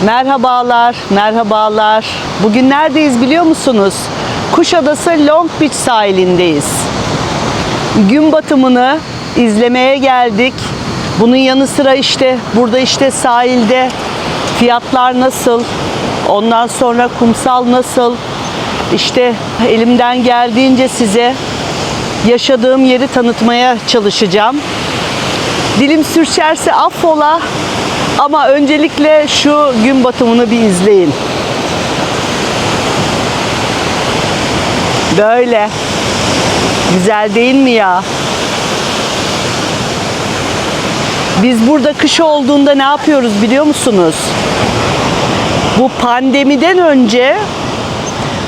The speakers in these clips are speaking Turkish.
Merhabalar, merhabalar. Bugün neredeyiz biliyor musunuz? Kuşadası Long Beach sahilindeyiz. Gün batımını izlemeye geldik. Bunun yanı sıra burada sahilde fiyatlar nasıl? Ondan sonra kumsal nasıl? Elimden geldiğince size yaşadığım yeri tanıtmaya çalışacağım. Dilim sürçerse affola. Ama öncelikle şu gün batımını bir izleyin. Böyle. Güzel değil mi ya? Biz burada kış olduğunda ne yapıyoruz biliyor musunuz? Bu pandemiden önce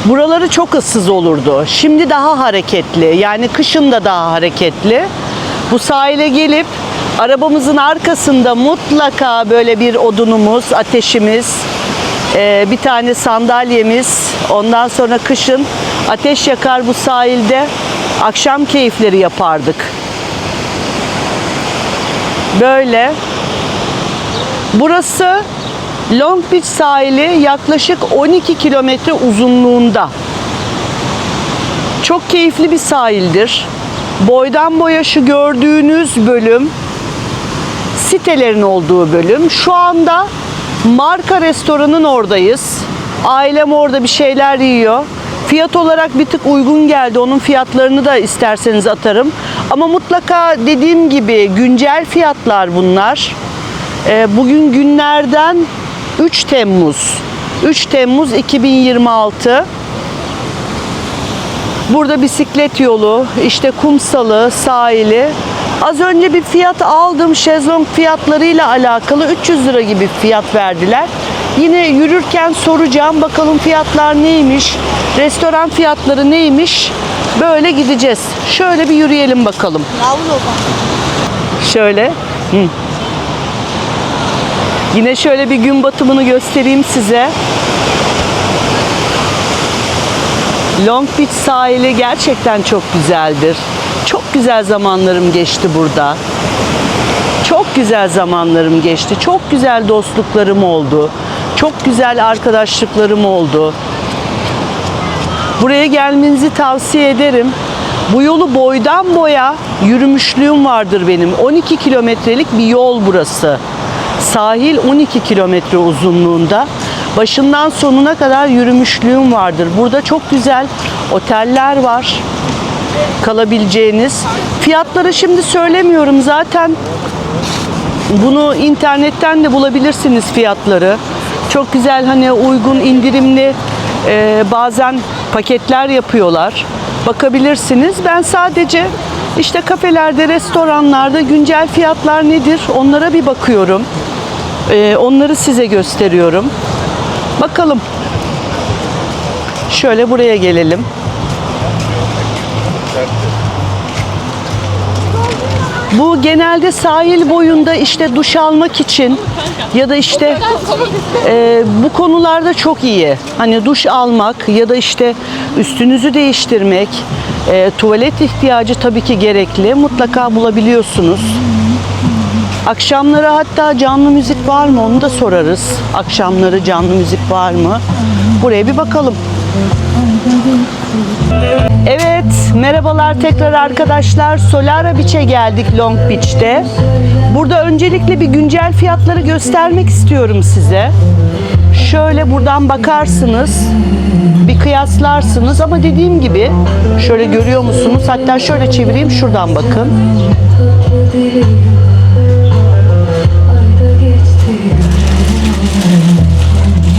buraları çok ıssız olurdu. Şimdi daha hareketli. Yani kışın da daha hareketli. Bu sahile gelip arabamızın arkasında mutlaka böyle bir odunumuz, ateşimiz, bir tane sandalyemiz, ondan sonra kışın ateş yakar bu sahilde akşam keyifleri yapardık. Böyle. Burası Long Beach sahili yaklaşık 12 kilometre uzunluğunda. Çok keyifli bir sahildir. Boydan boya şu gördüğünüz bölüm sitelerin olduğu bölüm. Şu anda Marka Restoran'ın oradayız. Ailem orada bir şeyler yiyor. Fiyat olarak bir tık uygun geldi. Onun fiyatlarını da isterseniz atarım. Ama mutlaka dediğim gibi güncel fiyatlar bunlar. Bugün günlerden 3 Temmuz. 3 Temmuz 2026. Burada bisiklet yolu, kumsalı, sahili. Az önce bir fiyat aldım. Şezlong fiyatlarıyla alakalı 300 lira gibi fiyat verdiler. Yine yürürken soracağım. Bakalım fiyatlar neymiş? Restoran fiyatları neymiş? Böyle gideceğiz. Şöyle bir yürüyelim bakalım. Şöyle. Yine şöyle bir gün batımını göstereyim size. Long Beach sahili gerçekten çok güzeldir. Çok güzel zamanlarım geçti burada. Çok güzel zamanlarım geçti. Çok güzel dostluklarım oldu. Çok güzel arkadaşlıklarım oldu. Buraya gelmenizi tavsiye ederim. Bu yolu boydan boya yürümüşlüğüm vardır benim. 12 kilometrelik bir yol burası. Sahil 12 kilometre uzunluğunda. Başından sonuna kadar yürümüşlüğüm vardır. Burada çok güzel oteller var. Kalabileceğiniz. Fiyatları şimdi söylemiyorum. Zaten bunu internetten de bulabilirsiniz fiyatları. Çok güzel uygun indirimli bazen paketler yapıyorlar. Bakabilirsiniz. Ben sadece kafelerde, restoranlarda güncel fiyatlar nedir? Onlara bir bakıyorum. Onları size gösteriyorum. Bakalım. Şöyle buraya gelelim. Bu genelde sahil boyunda duş almak için ya da bu konularda çok iyi. Hani duş almak ya da üstünüzü değiştirmek, tuvalet ihtiyacı tabii ki gerekli. Mutlaka bulabiliyorsunuz. Akşamları hatta canlı müzik var mı onu da sorarız. Akşamları canlı müzik var mı? Buraya bir bakalım. Evet, merhabalar tekrar arkadaşlar. Solara Beach'e geldik Long Beach'te. Burada öncelikle bir güncel fiyatları göstermek istiyorum size. Şöyle buradan bakarsınız, bir kıyaslarsınız ama dediğim gibi şöyle görüyor musunuz? Hatta şöyle çevireyim, şuradan bakın.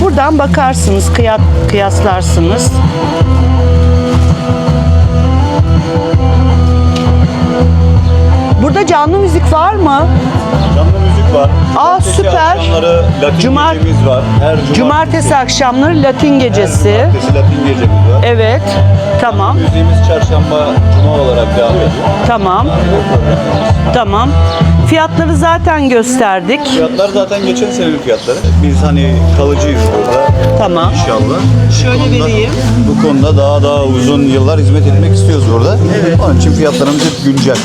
Buradan bakarsınız, kıyaslarsınız. Burada canlı müzik var mı? Canlı müzik var. Süper. Akşamları Latin gecemiz var. Her Cumartesi akşamları Latin gecesi. Cumartesi Latin gecemiz var. Evet. Tamam. Müziğimiz çarşamba, cuma olarak devam ediyor. Tamam. Tamam. Fiyatları zaten gösterdik. Fiyatlar zaten geçen senenin fiyatları. Biz hani kalıcıyız burada. Tamam. İnşallah. Şöyle Bu konuda- vereyim. Bu konuda daha uzun yıllar hizmet etmek istiyoruz burada. Evet. Onun için fiyatlarımız hep güncel.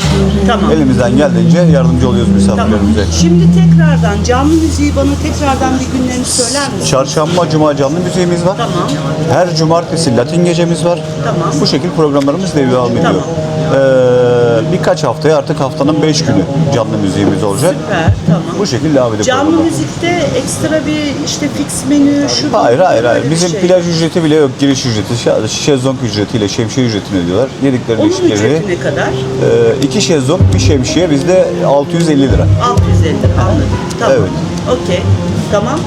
Tamam. Elimizden geldiğince yardımcı oluyoruz misafirlerimize. Şimdi tekrardan canlı müziği bana tekrardan bir günlerini söyler misin? Çarşamba, cuma canlı müziğimiz var. Tamam. Her cumartesi Latin gecemiz var. Tamam. Bu şekilde programlarımız devam ediyor. Tamam. Birkaç haftaya artık haftanın 5 günü canlı müziğimiz olacak. Süper, tamam. Bu şekilde devam ediyor. Canlı programlar. müzikte ekstra bir işte fix menü, şu Hayır. böyle bir Bizim şey. plaj ücreti bile yok. Giriş ücreti, şezlong ücretiyle şemsiye ücretini ödüyorlar. Yedikleri Onun içtikleri. ücreti ne kadar? 2 şezlong, bir şemsiye bizde 650 lira. 650 lira, anladım. Tamam. Evet. Okey. Tamam.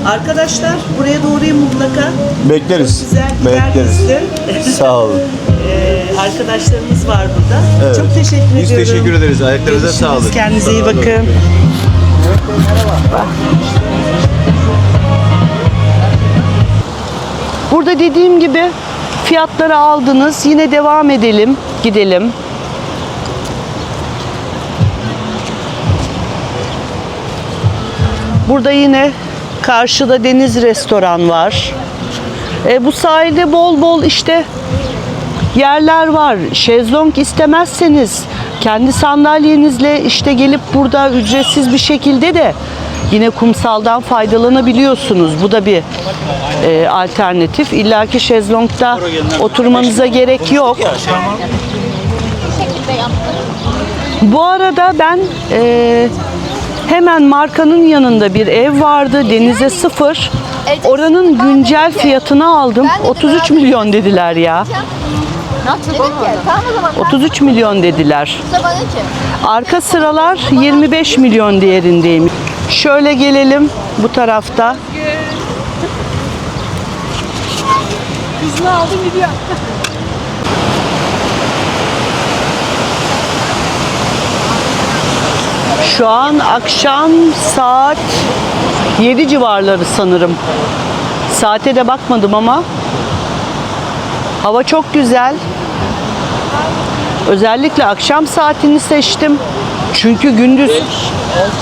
Arkadaşlar buraya doğrayın mutlaka. Bekleriz. Güzel gider Bekleriz. bizde. Sağ olun. Arkadaşlarımız var burada. Evet. Çok teşekkür Biz ediyorum. teşekkür ederiz. Ayaklarınıza Görüşürüz. sağlık. Kendinize iyi Sağ olun. bakın. Burada dediğim gibi fiyatları aldınız. Yine devam edelim. Gidelim. Burada yine karşıda deniz restoran var. Bu sahilde bol bol işte yerler var. Şezlong istemezseniz kendi sandalyenizle işte gelip burada ücretsiz bir şekilde de yine kumsaldan faydalanabiliyorsunuz. Bu da bir alternatif. İlla ki şezlongda oturmanıza gerek yok. Bu arada ben hemen markanın yanında bir ev vardı. Denize sıfır. Oranın güncel fiyatını aldım. 33 milyon dediler ya. Dedim ki tamam o zaman 33 milyon dediler. sen bana ki. Arka sıralar 25 milyon değerindeymiş. Şöyle gelelim bu tarafta. Kızını aldım gidiyor. Şu an akşam saat 7 civarları sanırım. Saate de bakmadım ama hava çok güzel. Özellikle akşam saatini seçtim. Çünkü gündüz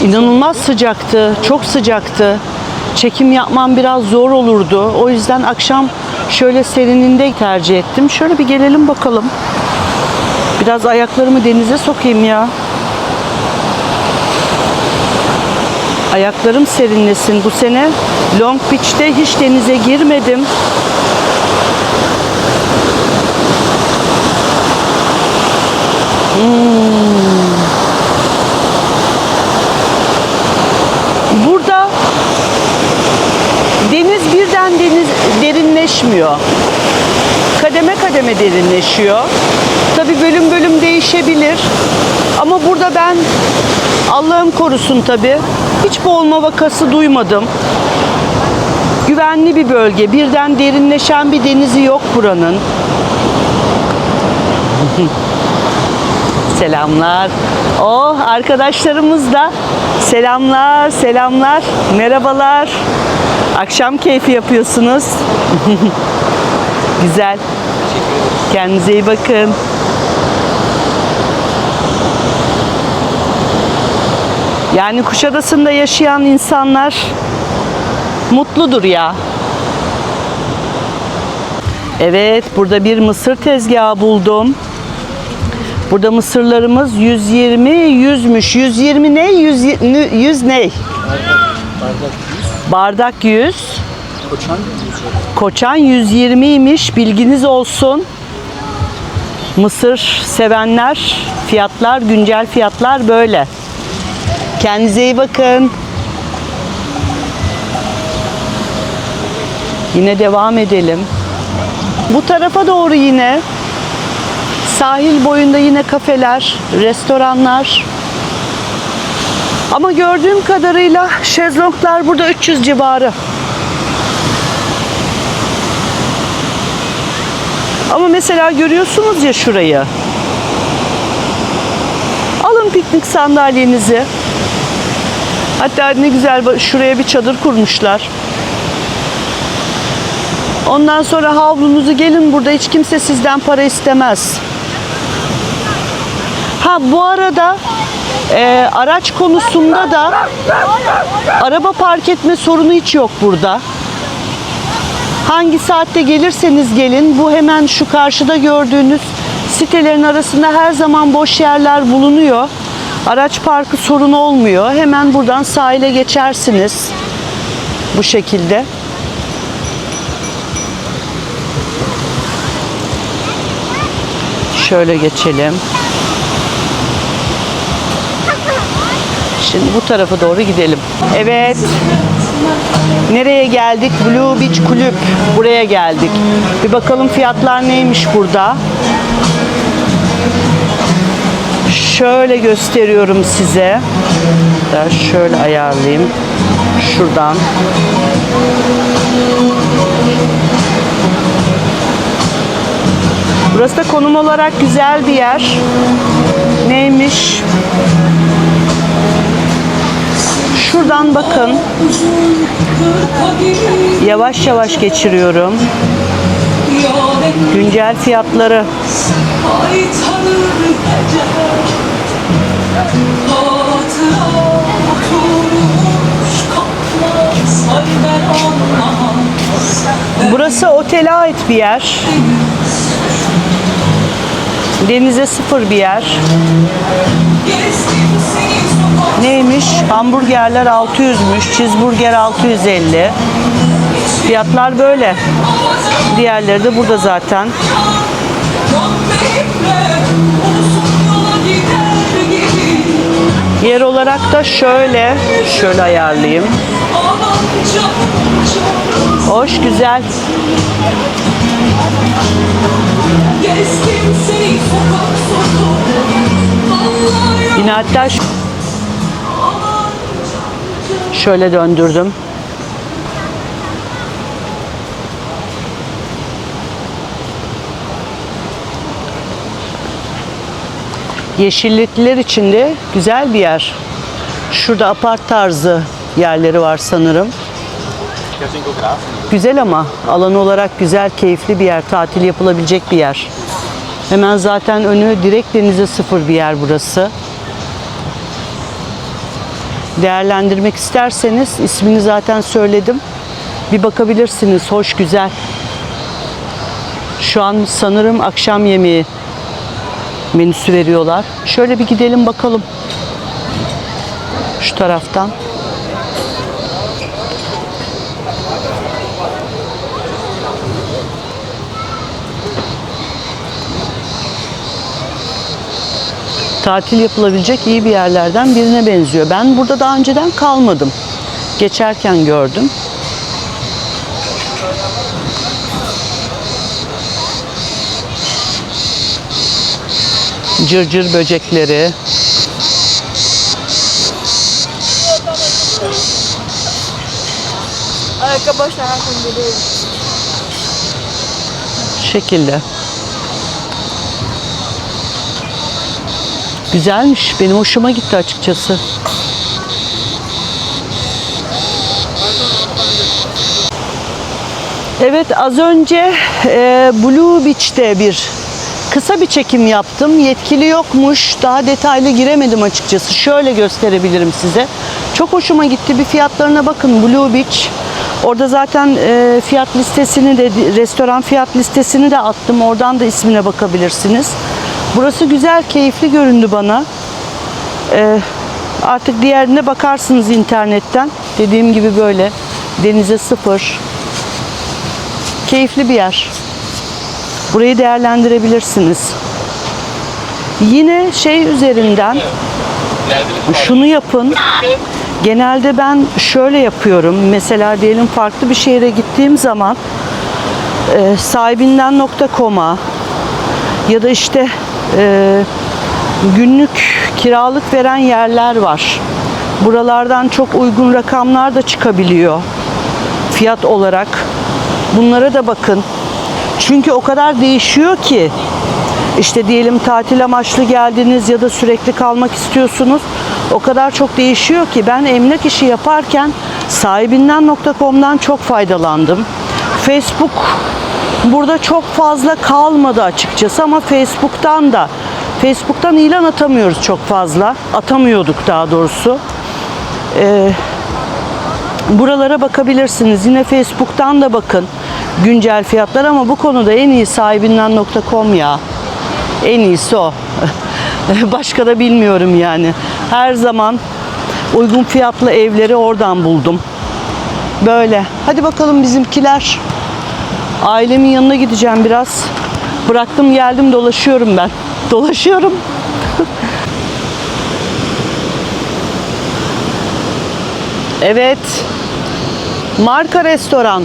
inanılmaz sıcaktı, çok sıcaktı. Çekim yapmam biraz zor olurdu. O yüzden akşam şöyle serininde tercih ettim. Şöyle bir gelelim bakalım. Biraz ayaklarımı denize sokayım ya. Ayaklarım serinlesin. Bu sene Long Beach'te hiç denize girmedim. Burada deniz birden derinleşmiyor. Kademe kademe derinleşiyor. Tabii bölüm bölüm değişebilir. Ama burada ben Allah'ım korusun tabii hiç boğulma vakası duymadım. Güvenli bir bölge. Birden derinleşen bir denizi yok buranın. Selamlar. Oh, arkadaşlarımız da selamlar, selamlar. Merhabalar. Akşam keyfi yapıyorsunuz. Güzel. Kendinize iyi bakın. Yani Kuşadası'nda yaşayan insanlar mutludur ya. Evet, burada bir mısır tezgahı buldum. Burada mısırlarımız 120, 100'müş. 120 ne? 100 ne? Bardak 100. Koçan 120'ymiş. Bilginiz olsun. Mısır sevenler, fiyatlar, güncel fiyatlar böyle. Kendinize iyi bakın. Yine devam edelim. Bu tarafa doğru yine sahil boyunda yine kafeler, restoranlar. Ama gördüğüm kadarıyla şezlonglar burada 300 civarı. Ama mesela görüyorsunuz ya şurayı. Alın piknik sandalyenizi. Hatta ne güzel şuraya bir çadır kurmuşlar. Ondan sonra havlunuzu gelin, burada hiç kimse sizden para istemez. Ha, bu arada Araç konusunda da araba park etme sorunu hiç yok burada. Hangi saatte gelirseniz gelin, bu hemen şu karşıda gördüğünüz sitelerin arasında her zaman boş yerler bulunuyor. Araç parkı sorunu olmuyor. Hemen buradan sahile geçersiniz. Bu şekilde. Şöyle geçelim. Şimdi bu tarafa doğru gidelim. Evet. Nereye geldik? Blue Beach Kulüp. Buraya geldik. Bir bakalım fiyatlar neymiş burada. Şöyle gösteriyorum size. Şöyle ayarlayayım. Şuradan. Burası da konum olarak güzel bir yer. Neymiş? Şuradan bakın. Yavaş yavaş geçiriyorum. Güncel fiyatları. Burası otele ait bir yer. Denize sıfır bir yer. Neymiş? Hamburgerler 600'müş. Cheeseburger 650. Fiyatlar böyle. Diğerleri de burada zaten. Yer olarak da şöyle ayarlayayım. Hoş, güzel. Yine hatta şöyle döndürdüm. Yeşillikler içinde güzel bir yer. Şurada apart tarzı yerleri var sanırım. Güzel ama alan olarak güzel, keyifli bir yer. Tatil yapılabilecek bir yer. Hemen zaten önü direkt denize sıfır bir yer burası. Değerlendirmek isterseniz ismini zaten söyledim. Bir bakabilirsiniz. Hoş, güzel. Şu an sanırım akşam yemeği menüsü veriyorlar. Şöyle bir gidelim bakalım. Şu taraftan. Tatil yapılabilecek iyi bir yerlerden birine benziyor. Ben burada daha önceden kalmadım. Geçerken gördüm. Cırcır böcekleri. Şekilde. Güzelmiş. Benim hoşuma gitti açıkçası. Evet, az önce Blue Beach'te kısa bir çekim yaptım. Yetkili yokmuş. Daha detaylı giremedim açıkçası. Şöyle gösterebilirim size. Çok hoşuma gitti. Bir fiyatlarına bakın. Blue Beach. Orada zaten fiyat listesini de, restoran fiyat listesini de attım. Oradan da ismine bakabilirsiniz. Burası güzel, keyifli göründü bana. Artık diğerine bakarsınız internetten. Dediğim gibi böyle denize sıfır. Keyifli bir yer. Burayı değerlendirebilirsiniz. Yine üzerinden şunu yapın. Genelde ben şöyle yapıyorum. Mesela diyelim farklı bir şehre gittiğim zaman sahibinden.com'a ya da günlük kiralık veren yerler var. Buralardan çok uygun rakamlar da çıkabiliyor fiyat olarak. Bunlara da bakın. Çünkü o kadar değişiyor ki. Diyelim tatil amaçlı geldiniz ya da sürekli kalmak istiyorsunuz. O kadar çok değişiyor ki ben emlak işi yaparken sahibinden.com'dan çok faydalandım. Facebook burada çok fazla kalmadı açıkçası ama Facebook'tan da Facebook'tan ilan atamıyoruz çok fazla. Atamıyorduk daha doğrusu. Buralara bakabilirsiniz. Yine Facebook'tan da bakın. Güncel fiyatlar ama bu konuda en iyi sahibinden.com ya. En iyisi o. Başka da bilmiyorum yani. Her zaman uygun fiyatlı evleri oradan buldum. Böyle. Hadi bakalım bizimkiler. Ailemin yanına gideceğim biraz. Bıraktım geldim dolaşıyorum ben. Dolaşıyorum. Evet. Marka Restoran.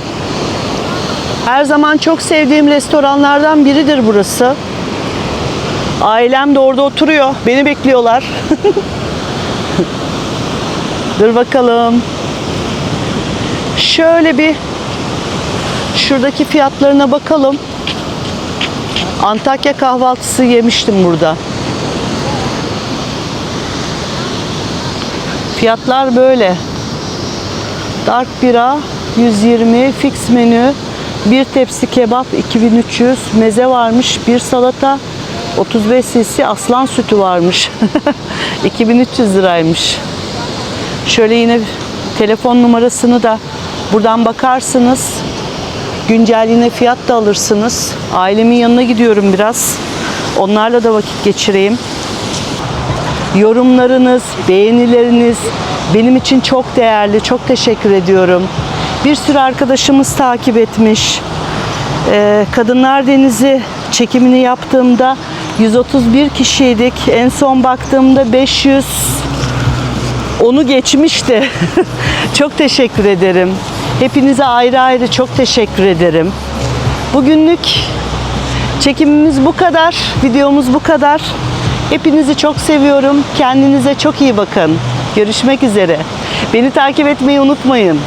Her zaman çok sevdiğim restoranlardan biridir burası. Ailem de orada oturuyor. Beni bekliyorlar. Dur bakalım. Şöyle bir şuradaki fiyatlarına bakalım. Antakya kahvaltısı yemiştim burada. Fiyatlar böyle. Dark bira 120, fix menü, bir tepsi kebap 2300, meze varmış, bir salata 35 cc, aslan sütü varmış. 2300 liraymış. Şöyle yine telefon numarasını da buradan bakarsınız. Güncel yine fiyat da alırsınız. Ailemin yanına gidiyorum biraz. Onlarla da vakit geçireyim. Yorumlarınız, beğenileriniz benim için çok değerli. Çok teşekkür ediyorum. Bir sürü arkadaşımız takip etmiş. Kadınlar Denizi çekimini yaptığımda 131 kişiydik. En son baktığımda 500 onu geçmişti. Çok teşekkür ederim. Hepinize ayrı ayrı çok teşekkür ederim. Bugünlük çekimimiz bu kadar. Videomuz bu kadar. Hepinizi çok seviyorum. Kendinize çok iyi bakın. Görüşmek üzere. Beni takip etmeyi unutmayın.